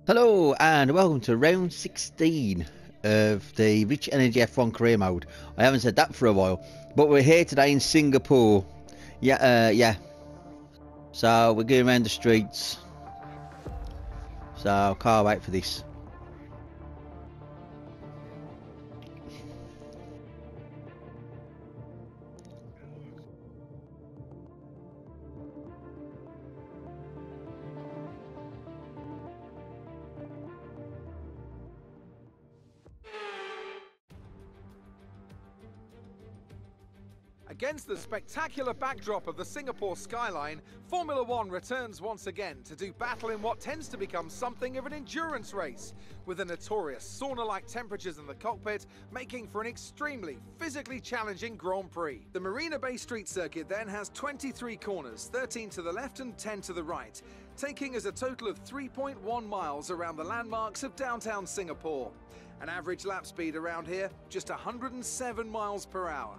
Hello and welcome to round 16 of the Rich Energy F1 career mode. I haven't said that for a while, but we're here today in Singapore. Yeah. So we're going around the streets. So can't wait for this. Against the spectacular backdrop of the Singapore skyline, Formula One returns once again to do battle in what tends to become something of an endurance race, with the notorious sauna-like temperatures in the cockpit making for an extremely physically challenging Grand Prix. The Marina Bay Street Circuit then has 23 corners, 13 to the left and 10 to the right, taking us a total of 3.1 miles around the landmarks of downtown Singapore. An average lap speed around here, just 107 miles per hour.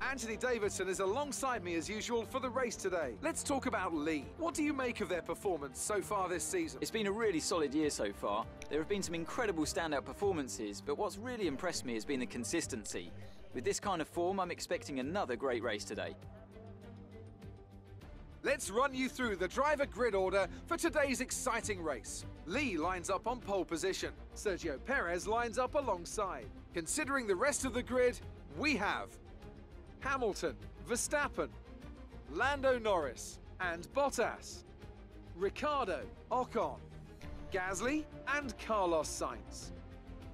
Anthony Davidson is alongside me as usual for the race today. Let's talk about Lee. What do you make of their performance so far this season? It's been a really solid year so far. There have been some incredible standout performances, but what's really impressed me has been the consistency. With this kind of form, I'm expecting another great race today. Let's run you through the driver grid order for today's exciting race. Lee lines up on pole position. Sergio Perez lines up alongside. Considering the rest of the grid, we have Hamilton, Verstappen, Lando Norris and Bottas, Ricciardo, Ocon, Gasly and Carlos Sainz.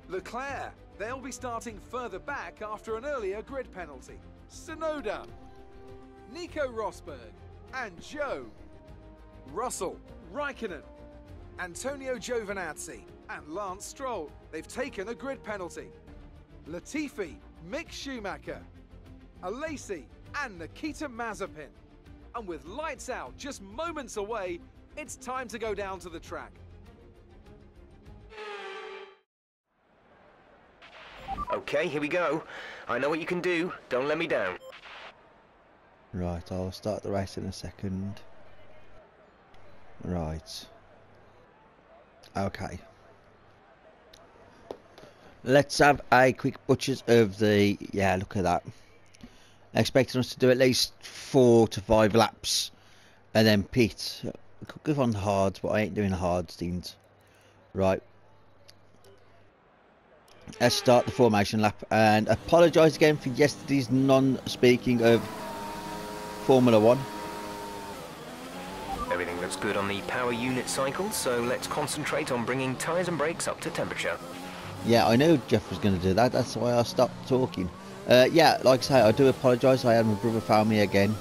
Leclerc, they'll be starting further back after an earlier grid penalty. Tsunoda, Nico Rosberg and Joe, Russell, Raikkonen, Antonio Giovinazzi and Lance Stroll. They've taken a grid penalty. Latifi, Mick Schumacher, Alesi and Nikita Mazepin. And with lights out just moments away, it's time to go down to the track. Okay, here we go. I know what you can do. Don't let me down. Right, I'll start the race in a second. Right. Okay. Let's have a quick butchers of the... Yeah, look at that. Expecting us to do at least 4 to 5 laps and then pit. I could go on the hards, but I ain't doing the hards things. Right. Let's start the formation lap and apologise again for yesterday's non-speaking of Formula One. Everything looks good on the power unit cycle, so let's concentrate on bringing tyres and brakes up to temperature. Yeah, I knew Jeff was going to do that. That's why I stopped talking. Yeah, like I say, I do apologise. I had my brother phone me again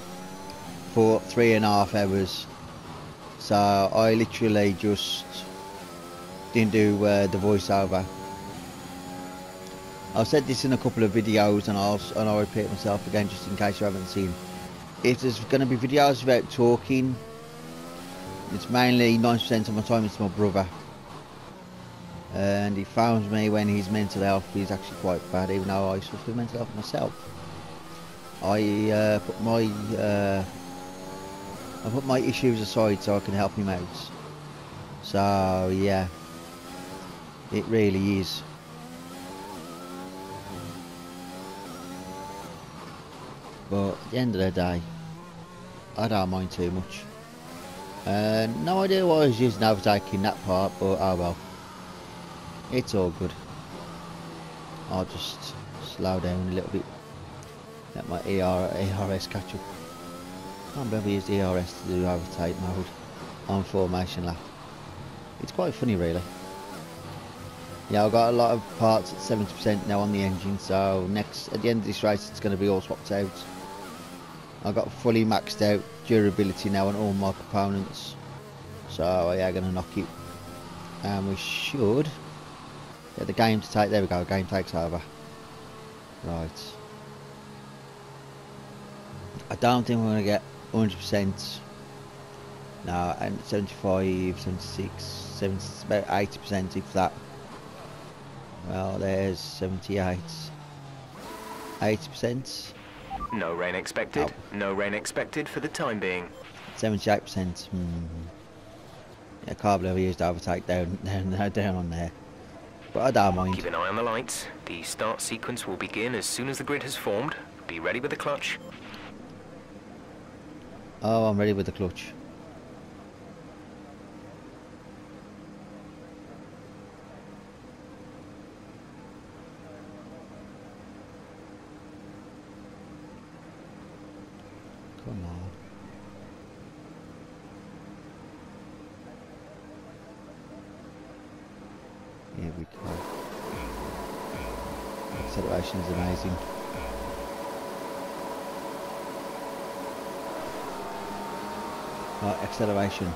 for 3.5 hours. So I literally just didn't do the voiceover. I've said this in a couple of videos and I'll repeat myself again just in case you haven't seen. If there's going to be videos about talking, it's mainly 90% of my time it's my brother. And he phones me when his mental health is actually quite bad, even though I suffer with mental health myself. I put my issues aside so I can help him out. So yeah, it really is. But at the end of the day, I don't mind too much. No idea why I was using overtaking that part, but oh well. It's all good. I'll just slow down a little bit. Let my ERS catch up. I can't remember use the ERS to do overtake mode on formation lap. It's quite funny really. Yeah, I've got a lot of parts at 70% now on the engine, so at the end of this race it's going to be all swapped out. I've got fully maxed out durability now on all my components. So yeah, I'm going to knock it. And we should get the game to take. There we go, game takes over. Right. I don't think we're going to get 100%. No, and 75, 76, 70, about 80% if that. Well, there's 78. 80%. No rain expected. Oh. No rain expected for the time being. 78%. Yeah, I can't believe I used overtake down on there. But I don't mind. Keep an eye on the lights. The start sequence will begin as soon as the grid has formed. Be ready with the clutch. Oh, I'm ready with the clutch. Come on. Here we go. Acceleration is amazing. Right, acceleration.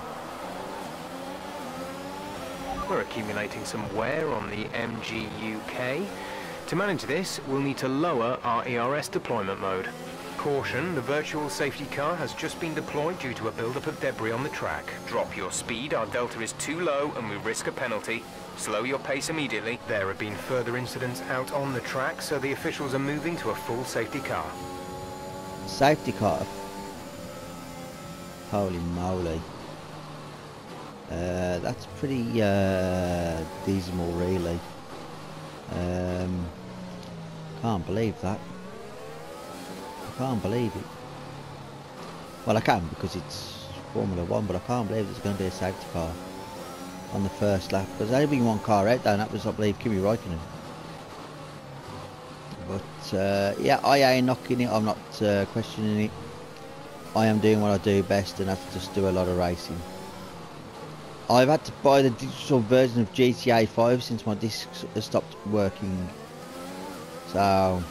We're accumulating some wear on the MG UK. To manage this, we'll need to lower our ERS deployment mode. Caution, the virtual safety car has just been deployed due to a buildup of debris on the track. Drop your speed, our delta is too low and we risk a penalty. Slow your pace immediately. There have been further incidents out on the track, so the officials are moving to a full safety car. Safety car? Holy moly. That's pretty dismal, really. Can't believe that. I can't believe it. Well, I can because it's Formula 1, but I can't believe there's going to be a safety car on the first lap. There's only been one car out there, and that was, I believe, Kimi Räikkönen. But yeah, I ain't knocking it. I'm not questioning it. I am doing what I do best, and that's just do a lot of racing. I've had to buy the digital version of GTA 5 since my discs have stopped working. So,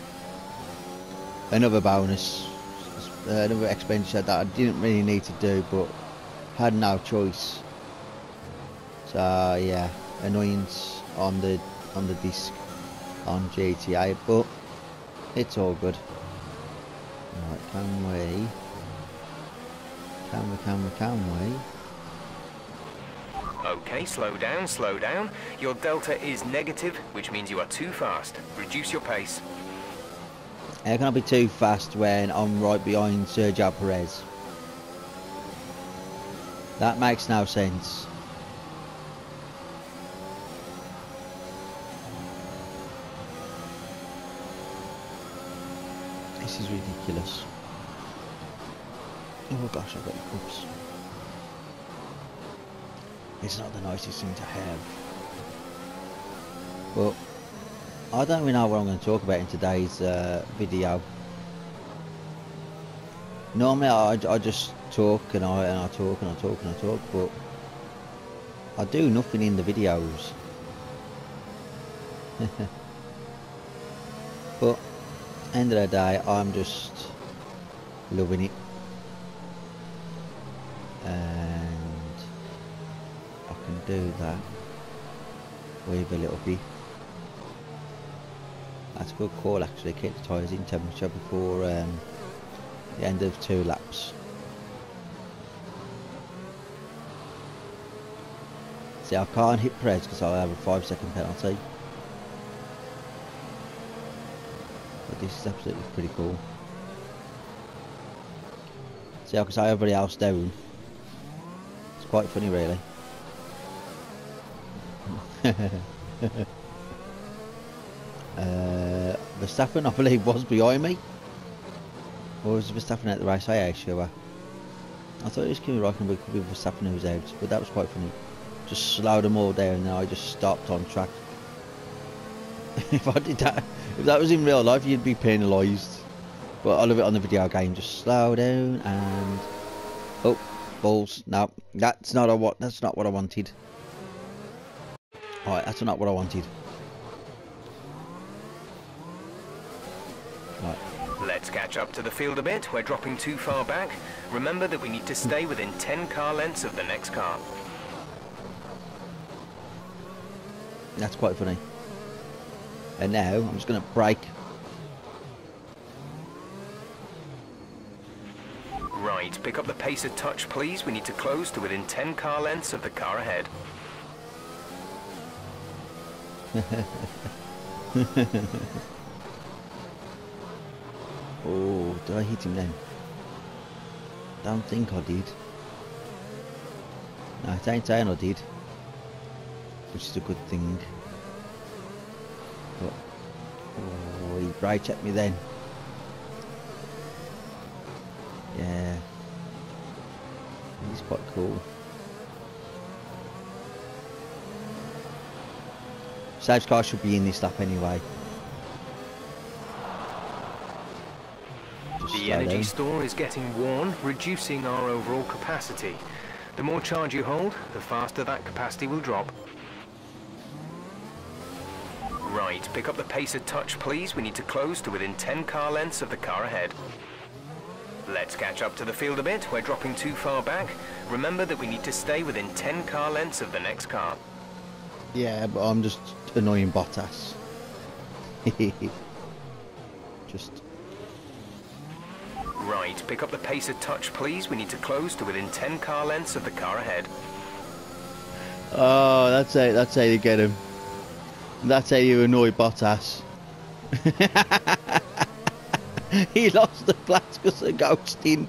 another bonus, another expenditure that I didn't really need to do, but had no choice. So yeah, annoyance on the disc on GTA, but it's all good. Right, can we? Okay, slow down, slow down. Your delta is negative, which means you are too fast. Reduce your pace. How can I be too fast when I'm right behind Sergio Perez? That makes no sense. This is ridiculous. Oh gosh, I've got the cups. It's not the nicest thing to have. But I don't really know what I'm going to talk about in today's video. Normally I just talk and I talk, but I do nothing in the videos. But end of the day, I'm just loving it. And I can do that with a little bit. That's a good call actually, keep the tyres in temperature before the end of 2 laps. See, I can't hit Perez because I have a 5-second penalty. But this is absolutely pretty cool. See, I can say everybody else down. It's quite funny really. Verstappen, I believe, was behind me. Or was Verstappen at the race? I ain't sure. I thought it was Kimi Räikkönen, but it could be Verstappen who was out. But that was quite funny. Just slowed them all down and then I just stopped on track. If I did that, if that was in real life, you'd be penalised. But I love it on the video game. Just slow down and oh, balls. No, that's not what I wanted. Alright, that's not what I wanted. Right. Let's catch up to the field a bit. We're dropping too far back. Remember that we need to stay within 10 car lengths of the next car. That's quite funny. And now I'm just going to brake. Right, pick up the pace a touch, please. We need to close to within 10 car lengths of the car ahead. Oh, did I hit him then? Don't think I did. No, it ain't saying I did, which is a good thing. But, oh, he brake checked me then. Yeah, he's quite cool. Save's car should be in this lap anyway. Just The slow energy down. store is getting worn, reducing our overall capacity. The more charge you hold, the faster that capacity will drop. Right, pick up the pace a touch, please. We need to close to within 10 car lengths of the car ahead. Let's catch up to the field a bit. We're dropping too far back. Remember that we need to stay within 10 car lengths of the next car. Yeah, but I'm just annoying Bottas. Just. Right, pick up the pace a touch, please. We need to close to within 10 car lengths of the car ahead. Oh, that's it. That's how you get him. That's how you annoy Bottas. He lost the flats because of ghosting.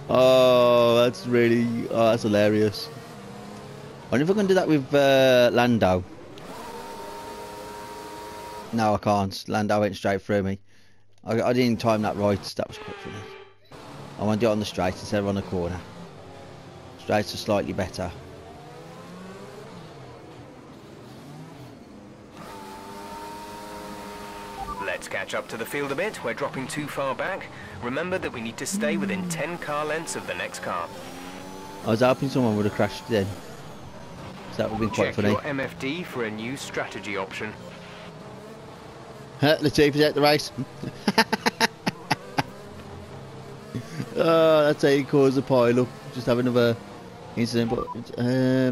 Oh, that's really. Oh, that's hilarious. I wonder if I can do that with Lando. No, I can't. Lando went straight through me. I didn't time that right. That was quite funny. I want to do it on the straight instead of on the corner. Straights are slightly better. Let's catch up to the field a bit. We're dropping too far back. Remember that we need to stay within 10 car lengths of the next car. I was hoping someone would have crashed then. So that would have been quite Check funny. your MFD for a new strategy option. Latifi's out the race. Oh, that's how you cause a pile up. Just have another incident. But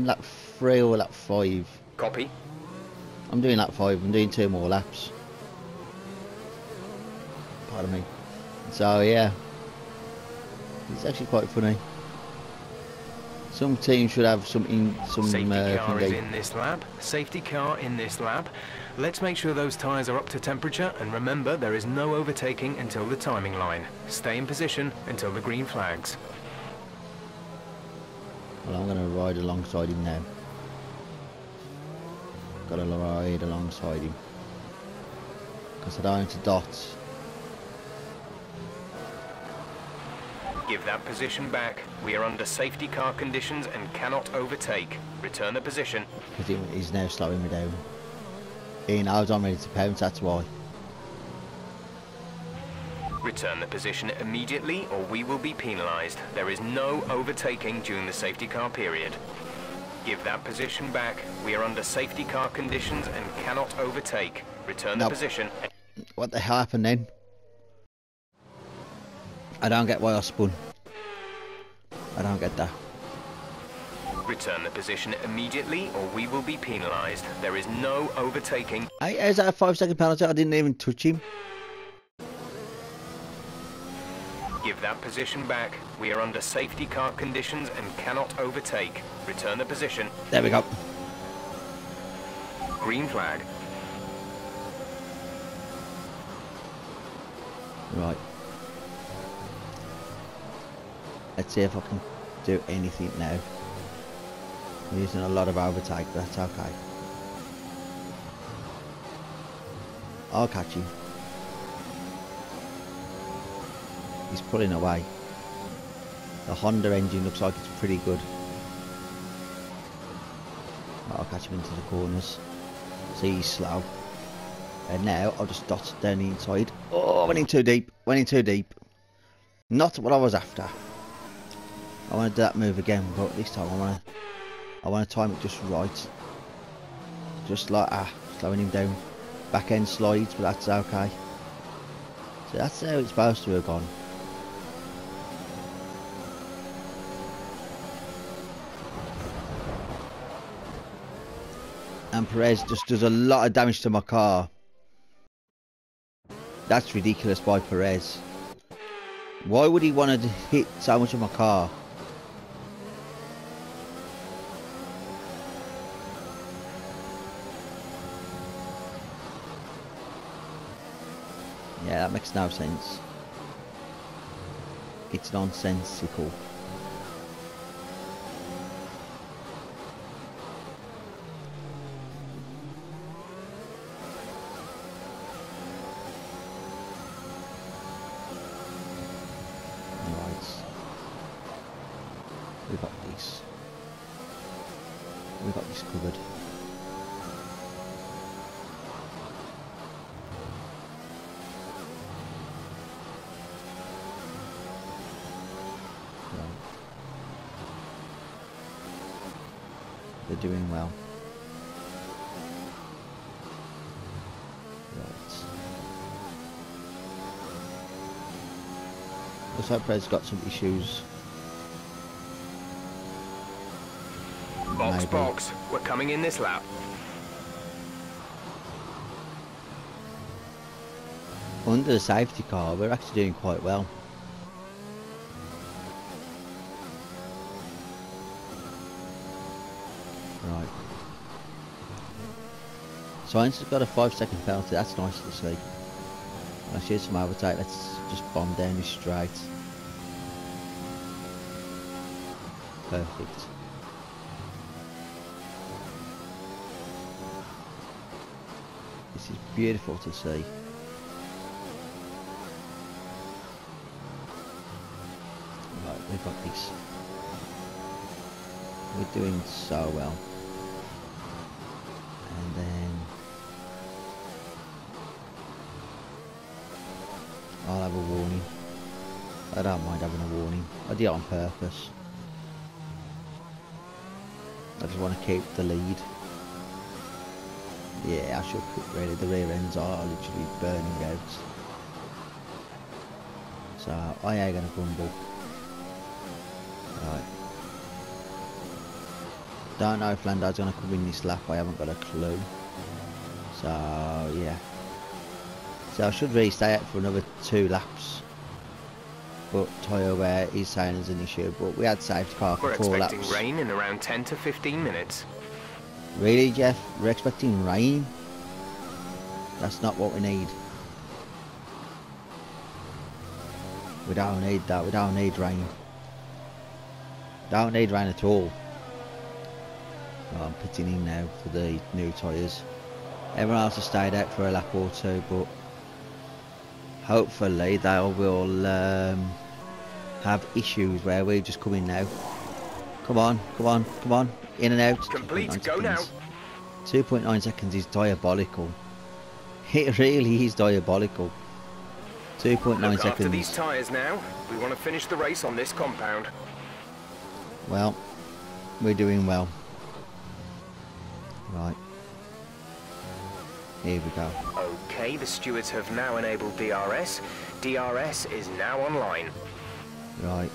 lap 3 or lap 5. Copy. I'm doing lap 5. I'm doing 2 more laps. Pardon me. So yeah, it's actually quite funny. Some teams should have some Safety car is thingy. in this lap. Safety car in this lap. Let's make sure those tyres are up to temperature, and remember there is no overtaking until the timing line. Stay in position until the green flags. Well, I'm going to ride alongside him now. Got to ride alongside him because I don't want to dot. Give that position back. We are under safety car conditions and cannot overtake. Return the position. Because he's now slowing me down. He knows I'm ready to pounce, that's why. Return the position immediately or we will be penalised. There is no overtaking during the safety car period. Give that position back. We are under safety car conditions and cannot overtake. Return the No. position. What the hell happened then? I don't get why I spun. I don't get that. Return the position immediately or we will be penalised. There is no overtaking. Hey, is that a 5-second penalty? I didn't even touch him. Give that position back. We are under safety car conditions and cannot overtake. Return the position. There we go. Green flag. Right. Let's see if I can do anything now. I'm using a lot of overtake, but that's okay. I'll catch him. He's pulling away. The Honda engine looks like it's pretty good. I'll catch him into the corners. See, he's slow. And now I'll just dot down the inside. Oh, went in too deep. Went in too deep. Not what I was after. I want to do that move again, but this time I want to time it just right. Just like slowing him down. Back end slides, but that's okay. So that's how it's supposed to have gone. And Perez just does a lot of damage to my car. That's ridiculous by Perez. Why would he want to hit so much of my car? Yeah, that makes no sense. It's nonsensical. We got this covered. Right. They're doing well. Looks like Perez got some issues. Box, Maybe. box. We're coming in this lap. Under the safety car, we're actually doing quite well. Right. Sainz has got a 5-second penalty. That's nice to see. Let's use some overtake. Let's just bomb down this straight. Perfect. This is beautiful to see. Right, we've got this. We're doing so well. And then I'll have a warning. I don't mind having a warning. I did it on purpose. I just want to keep the lead. Yeah, I should quit really. The rear ends are literally burning out. So I ain't gonna grumble. Right. Don't know if Lando's gonna come in this lap. I haven't got a clue. So yeah. So I should really stay out for another 2 laps. But tyre wear is saying there's an issue. But we had safety car for We're 4 laps. expecting rain in around 10 to 15 minutes. Really, Jeff? We're expecting rain? That's not what we need. We don't need that. We don't need rain. Don't need rain at all. Well, I'm pitting in now for the new tyres. Everyone else has stayed out for a lap or 2, but hopefully they will have issues where we just come in now. Come on, come on, come on. In and out. Complete, go now. 2.9 seconds is diabolical. It really is diabolical. 2.9 Look seconds. after these tyres now. We want to finish the race on this compound. Well, we're doing well. Right. Here we go. Okay, the stewards have now enabled DRS. DRS is now online. Right.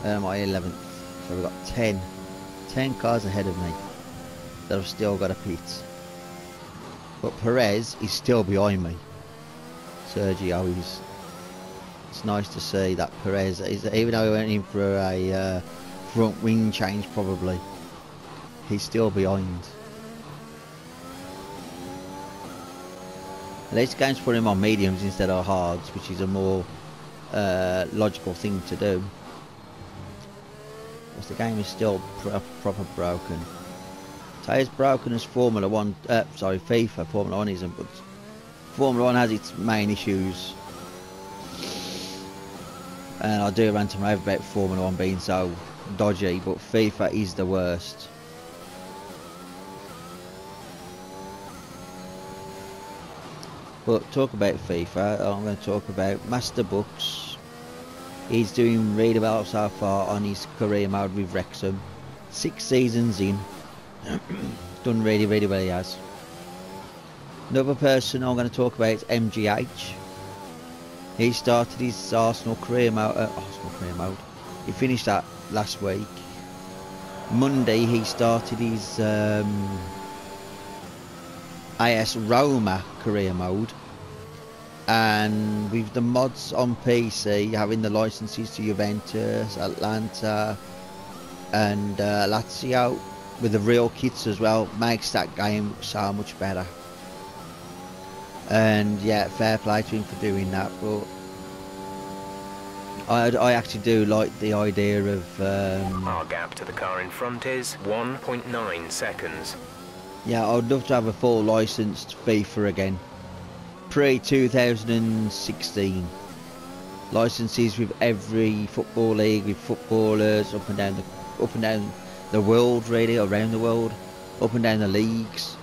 My 11th. So we've got 10 cars ahead of me that have still got a pit. But Perez is still behind me. Sergio is. It's nice to see that Perez is, even though he went in for a front wing change probably, he's still behind. At least games put him on mediums instead of hards, which is a more logical thing to do. Because the game is still proper broken. So as broken as Formula 1, sorry, FIFA, Formula 1 isn't, but Formula 1 has its main issues. And I do rant and rave about Formula 1 being so dodgy, but FIFA is the worst. But talk about FIFA, I'm going to talk about Master Books. He's doing really well so far on his career mode with Wrexham. 6 seasons in. Done really well, he has. Another person I'm going to talk about is MGH. He started his Arsenal career mode. He finished that last week. Monday he started his AS Roma career mode. And with the mods on PC, having the licenses to Juventus, Atlanta and Lazio with the real kits as well, makes that game so much better. And yeah, fair play to him for doing that, but I actually do like the idea of Our gap to the car in front is 1.9 seconds. yeah, I'd love to have a full licensed FIFA again, pre-2016. Licenses with every football league, with footballers up and down the world, really, around the world, up and down the leagues.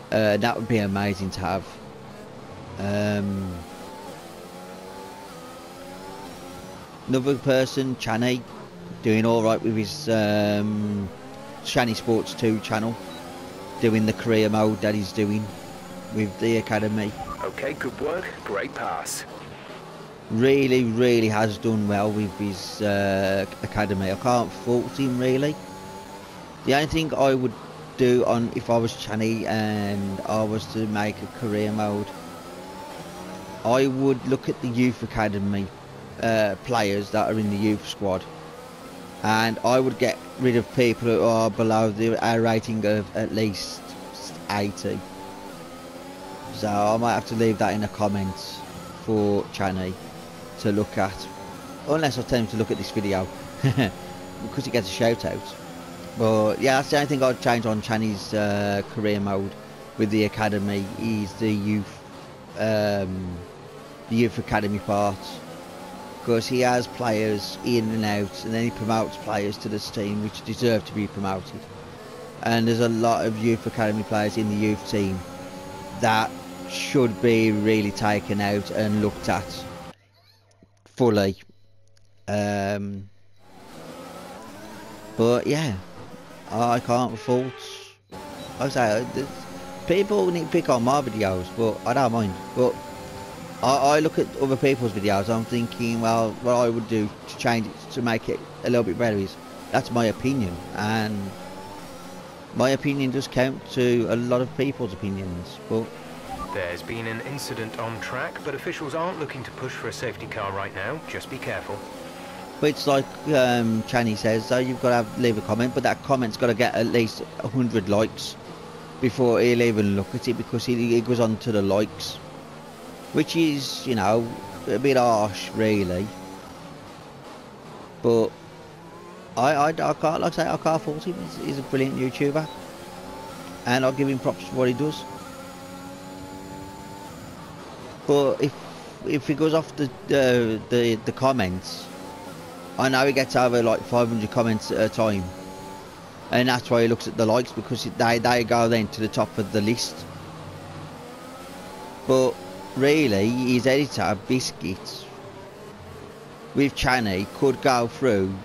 That would be amazing to have. Another person, Channy, doing alright with his Channy Sports 2 channel, doing the career mode that he's doing with the academy. Okay, good work. Great pass. Really has done well with his academy. I can't fault him, really. The only thing I would do on if I was Channy and I was to make a career mode, I would look at the youth academy players that are in the youth squad, and I would get rid of people who are below our rating of at least 80. So I might have to leave that in the comments for Channy to look at, unless I tell him to look at this video because he gets a shout out. But yeah, that's the only thing I'd change on Channy's career mode with the academy is the youth academy part, because he has players in and out, and then he promotes players to this team which deserve to be promoted. And there's a lot of youth academy players in the youth team that should be really taken out and looked at fully. But yeah, I can't fault. I say people need to pick on my videos, but I don't mind. But I look at other people's videos, I'm thinking, well, what I would do to change it, to make it a little bit better, is that's my opinion, and my opinion does count to a lot of people's opinions. But there's been an incident on track, but officials aren't looking to push for a safety car right now. Just be careful. But it's like Channy says, so you've got to leave a comment, but that comment's got to get at least 100 likes before he'll even look at it, because he goes on to the likes, which is, you know, a bit harsh, really. But I can't, like I say, I can't fault him. He's a brilliant YouTuber, and I'll give him props for what he does. But if he goes off the comments, I know he gets over like 500 comments at a time, and that's why he looks at the likes, because they go then to the top of the list. But really, his editor, Biscuit, with Channy, could go through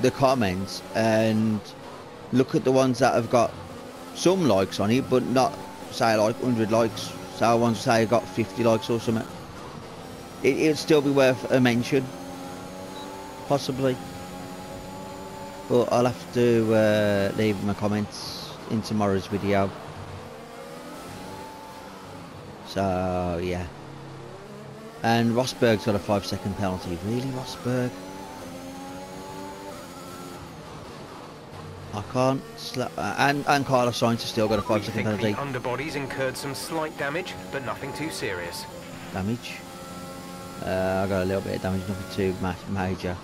the comments and look at the ones that have got some likes on it, but not, say, like 100 likes. So ones say got 50 likes or something. It'd still be worth a mention, possibly. But I'll have to leave my comments in tomorrow's video. So yeah. And Rosberg's got a 5-second penalty. Really, Rosberg? I can't and Carlos Sainz has still got a 5-second penalty. The underbodies incurred some slight damage, but nothing too serious. Damage? I got a little bit of damage, nothing too major.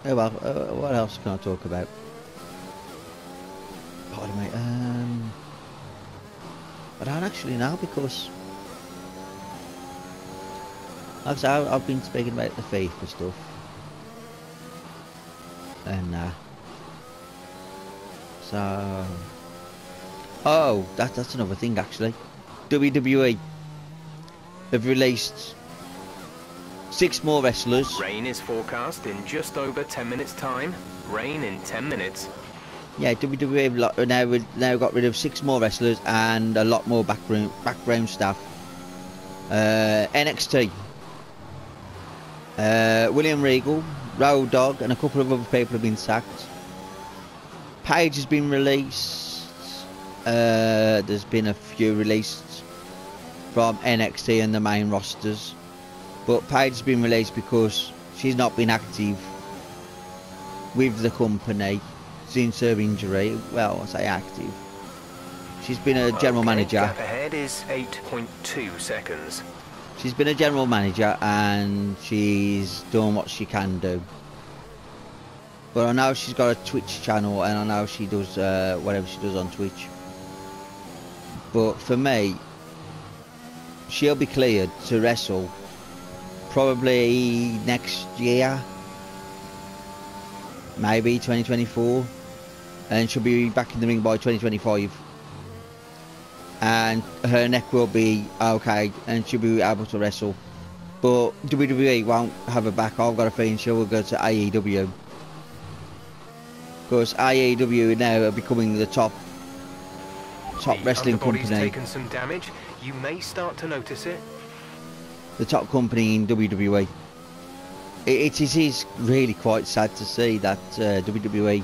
Oh well, what else can I talk about? Pardon me. I don't actually know, because I've been speaking about the FIFA stuff, and so that's another thing actually. WWE have released 6 more wrestlers. Rain is forecast in just over 10 minutes time. Rain in 10 minutes. Yeah, WWE have now got rid of 6 more wrestlers and a lot more background staff. NXT. William Regal, Road Dogg, and a couple of other people have been sacked. Paige has been released. There's been a few released from NXT and the main rosters, but Paige has been released because she's not been active with the company since her injury. Well, I say active. She's been a general manager. Gap ahead is 8.2 seconds. She's been a general manager and she's done what she can do. But I know she's got a Twitch channel, and I know she does whatever she does on Twitch. But for me, she'll be cleared to wrestle probably next year, maybe 2024, and she'll be back in the ring by 2025. And her neck will be okay, and she'll be able to wrestle. But WWE won't have her back. I've got a feeling she will go to AEW. Because AEW now are becoming the top wrestling company. Taken some damage. You may start to notice it. The top company in WWE. It is really quite sad to see that WWE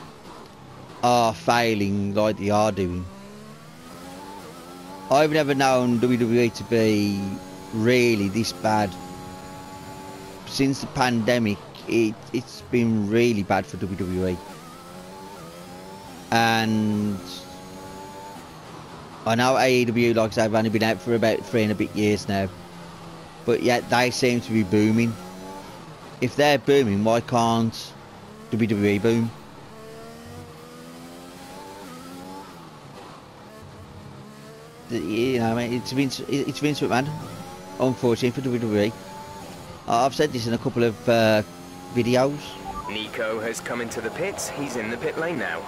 are failing like they are doing. I've never known WWE to be really this bad. Since the pandemic, it's been really bad for WWE. And I know AEW, like I said, have only been out for about 3 and a bit years now. But yet they seem to be booming. If they're booming, why can't WWE boom? You know, I mean, it's Vince McMahon, unfortunately for WWE. I've said this in a couple of videos. Nico has come into the pits. He's in the pit lane now.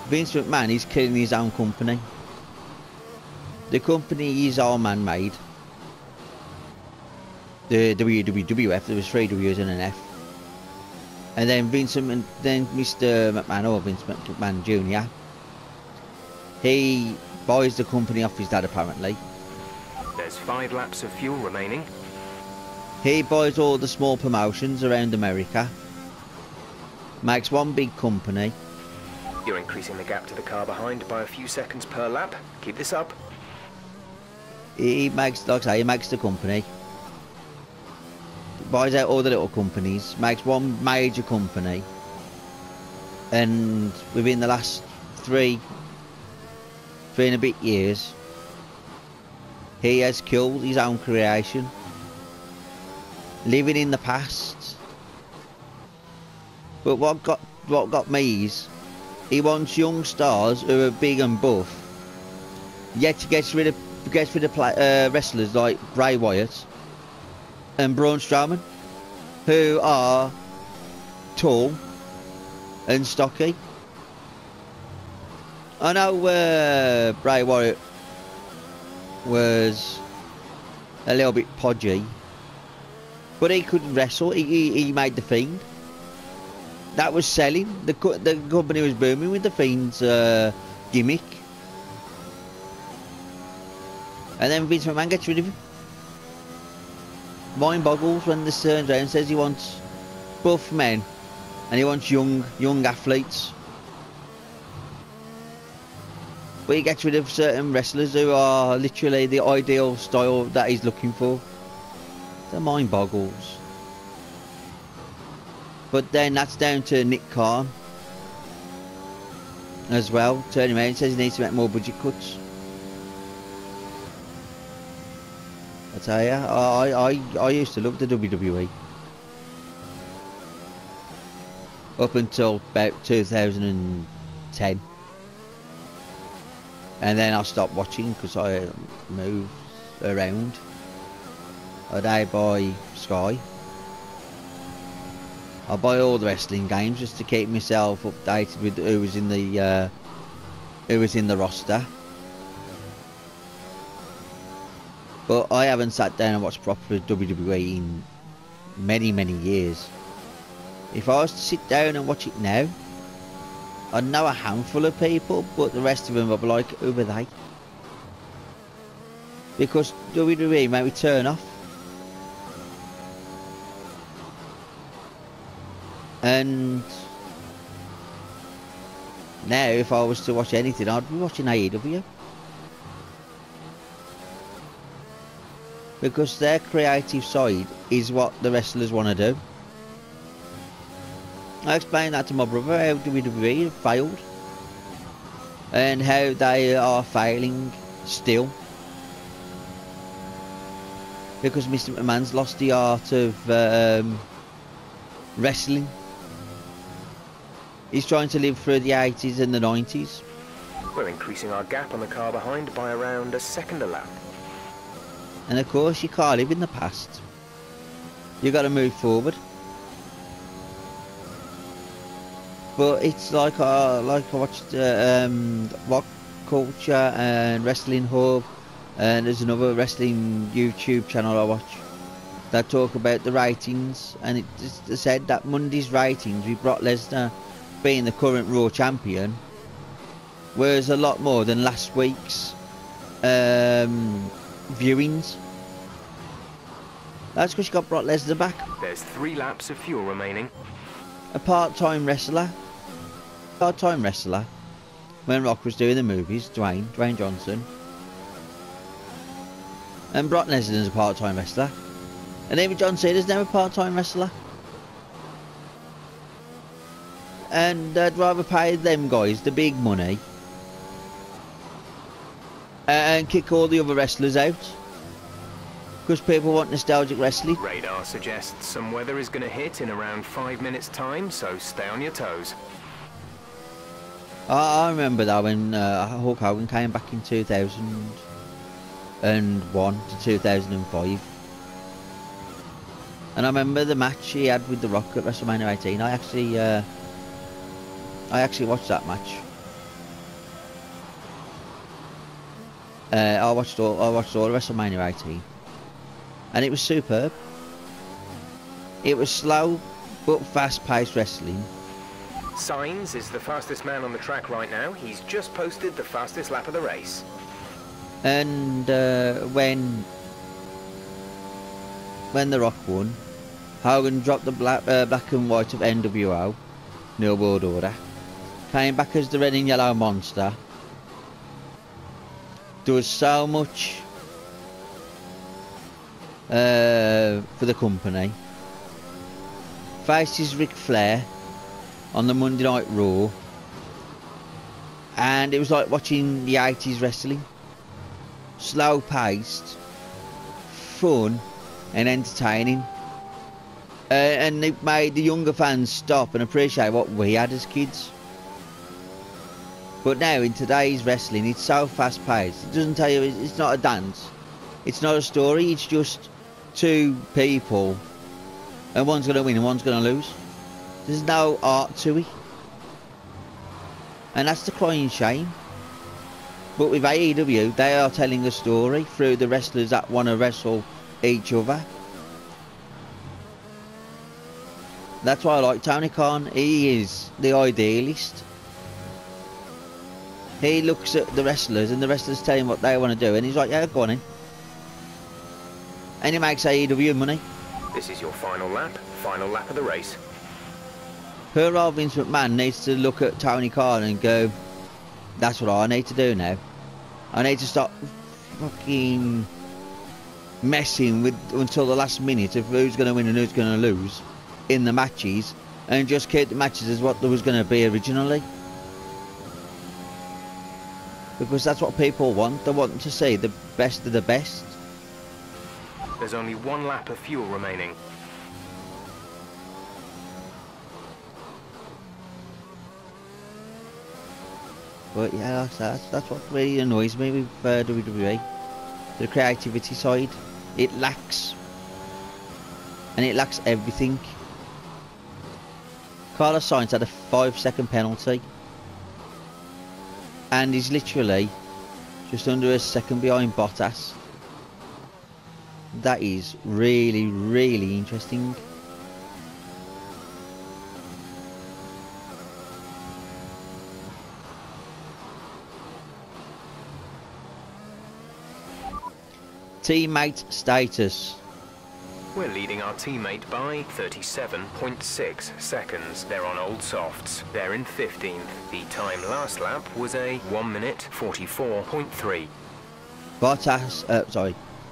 Vince McMahon is killing his own company. The company is all man-made. The WWF, there was 3 W's and an F. And then Mr. McMahon, or Vince McMahon Jr., he buys the company off his dad apparently. There's 5 laps of fuel remaining. He buys all the small promotions around America, makes one big company. You're increasing the gap to the car behind by a few seconds per lap. Keep this up. He makes, like I say, he makes the company, buys out all the little companies, makes one major company, and within the last 3 and a bit years, he has killed his own creation, living in the past. But what got me is, he wants young stars who are big and buff, yet he gets rid of wrestlers like Bray Wyatt and Braun Strowman, who are tall and stocky. I know Bray Wyatt was a little bit podgy, but he could wrestle. He made the Fiend. That was selling. The company was booming with the Fiend's gimmick. And then Vince McMahon gets rid of him. Mind boggles when this turns around and says he wants buff men and he wants young athletes. But he gets rid of certain wrestlers who are literally the ideal style that he's looking for. The mind boggles. But then that's down to Nick Khan as well. Turning around and says he needs to make more budget cuts. I tell you, I used to love the WWE. Up until about 2010. And then I stopped watching because I moved around. I buy Sky. I buy all the wrestling games just to keep myself updated with who was in the roster. But I haven't sat down and watched proper WWE in many years. If I was to sit down and watch it now, I'd know a handful of people, but the rest of them would be like, who are they? Because WWE made me turn off. And now if I was to watch anything, I'd be watching AEW. Because their creative side is what the wrestlers want to do. I explained that to my brother, how WWE failed. And how they are failing still. Because Mr. McMahon's lost the art of wrestling. He's trying to live through the 80s and the 90s. We're increasing our gap on the car behind by around a second a lap. And of course you can't live in the past. You got to move forward. But it's like I watched Rock Culture and Wrestling Hub, and there's another wrestling YouTube channel I watch that talk about the ratings, and it just said that Monday's ratings with Brock Lesnar being the current Raw champion was a lot more than last week's viewings. That's because you got Brock Lesnar back. There's 3 laps of fuel remaining. A part-time wrestler, when Rock was doing the movies, Dwayne Johnson. And Brock Lesnar's a part-time wrestler. And even John Cena's now a part-time wrestler. And I'd rather pay them guys the big money and kick all the other wrestlers out, because people want nostalgic wrestling. Radar suggests some weather is going to hit in around 5 minutes time, so stay on your toes. I remember that when Hulk Hogan came back in 2001 to 2005. And I remember the match he had with The Rock at WrestleMania 18. I actually watched that match. I watched all of WrestleMania 18, and it was superb. It was slow but fast-paced wrestling. Sainz is the fastest man on the track right now. He's just posted the fastest lap of the race. And when The Rock won, Hogan dropped the black and white of NWO, New World Order, came back as the red and yellow monster. There was so much for the company. Faces Ric Flair on the Monday Night Raw, and it was like watching the 80s wrestling. Slow paced, fun and entertaining, and it made the younger fans stop and appreciate what we had as kids. But now in today's wrestling, it's so fast paced. It doesn't tell you, it's not a dance, it's not a story, it's just 2 people, and one's going to win and one's going to lose. There's no art to it, and that's the crying shame. But with AEW, they are telling a story through the wrestlers that want to wrestle each other. That's why I like Tony Khan. He is the idealist. He looks at the wrestlers, and the wrestlers tell him what they want to do, and he's like, yeah, go on in. And he makes AEW money. This is your final lap of the race. Poor old Vince McMahon needs to look at Tony Khan and go, that's what I need to do now. I need to stop fucking messing with until the last minute of who's going to win and who's going to lose in the matches, and just keep the matches as what there was going to be originally. Because that's what people want. They want to see the best of the best. There's only 1 lap of fuel remaining. But yeah, that's what really annoys me with WWE. The creativity side. It lacks. And it lacks everything. Carlos Sainz had a 5-second penalty. And he's literally just under a second behind Bottas. That is really, really interesting. Teammate status. We're leading our teammate by 37.6 seconds. They're on old softs. They're in 15th. The time last lap was a 1 minute 44.3.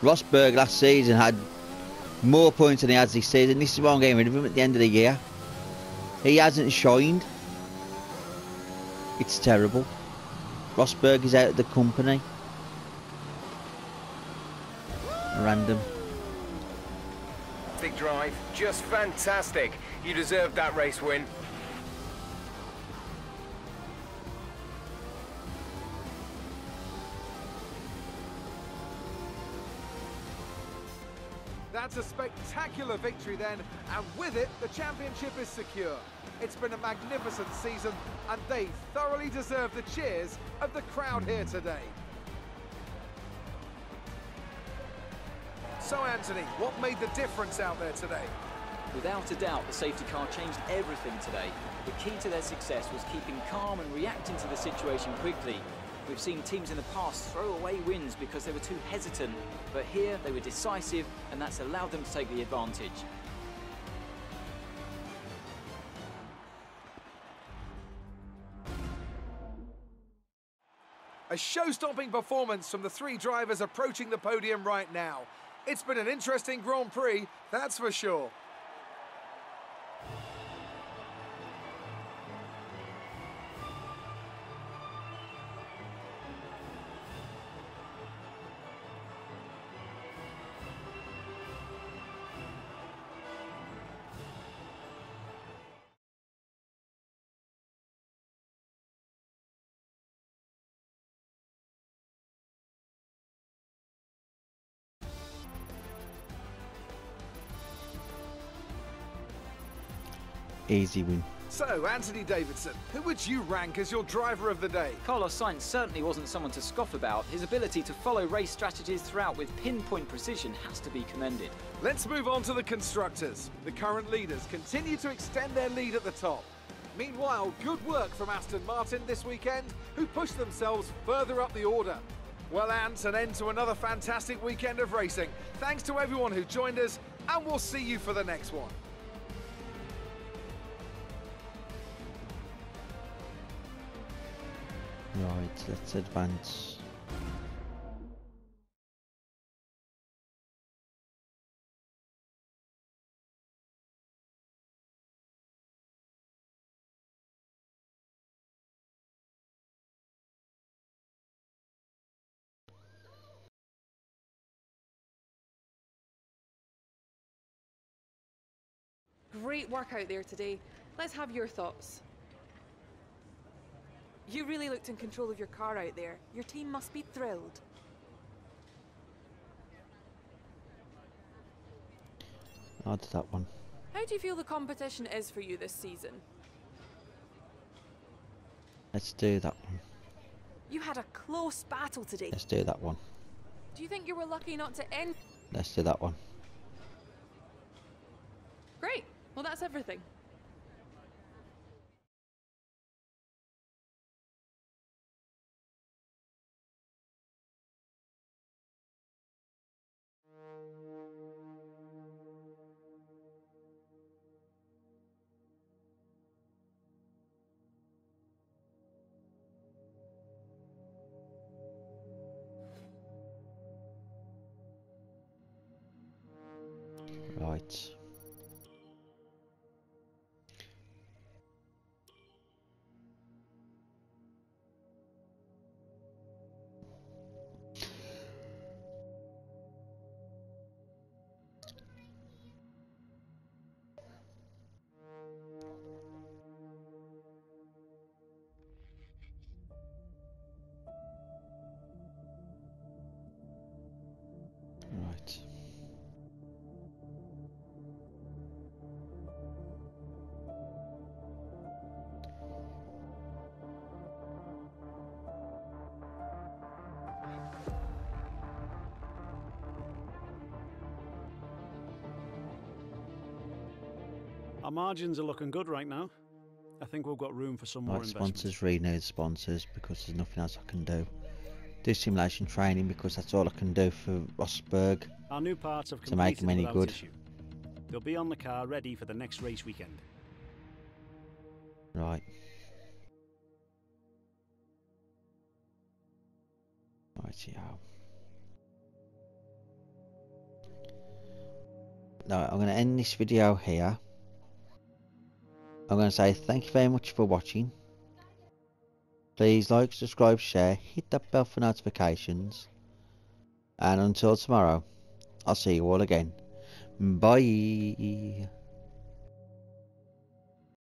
Rosberg last season had more points than he has this season. This is why I'm getting rid of him at the end of the year. He hasn't shined. It's terrible. Rosberg is out of the company. Random. Big drive, just fantastic. You deserved that race win. That's a spectacular victory then, and with it, the championship is secure. It's been a magnificent season, and they thoroughly deserve the cheers of the crowd here today. So Anthony, what made the difference out there today? Without a doubt, the safety car changed everything today. The key to their success was keeping calm and reacting to the situation quickly. We've seen teams in the past throw away wins because they were too hesitant, but here they were decisive, and that's allowed them to take the advantage. A show-stopping performance from the three drivers approaching the podium right now. It's been an interesting Grand Prix, that's for sure. Easy win. So, Anthony Davidson, who would you rank as your driver of the day? Carlos Sainz certainly wasn't someone to scoff about. His ability to follow race strategies throughout with pinpoint precision has to be commended. Let's move on to the constructors. The current leaders continue to extend their lead at the top. Meanwhile, good work from Aston Martin this weekend, who pushed themselves further up the order. Well, Ant, an end to another fantastic weekend of racing. Thanks to everyone who joined us, and we'll see you for the next one. Right, let's advance. Great work out there today. Let's have your thoughts. You really looked in control of your car out there. Your team must be thrilled. I'll do that one. How do you feel the competition is for you this season? Let's do that one. You had a close battle today. Let's do that one. Do you think you were lucky not to end? Let's do that one. Great. Well, that's everything. Right. Right. Our margins are looking good right now. I think we've got room for some more Right, investment. sponsors, renew sponsors because there's nothing else I can do. Do simulation training because that's all I can do for Rosberg. Our new parts have To make completed them any without good. issue. They'll be on the car ready for the next race weekend. Right. Right, yeah. Now I'm going to end this video here. I'm going to say thank you very much for watching. Please like, subscribe, share, hit that bell for notifications. And until tomorrow, I'll see you all again. Bye.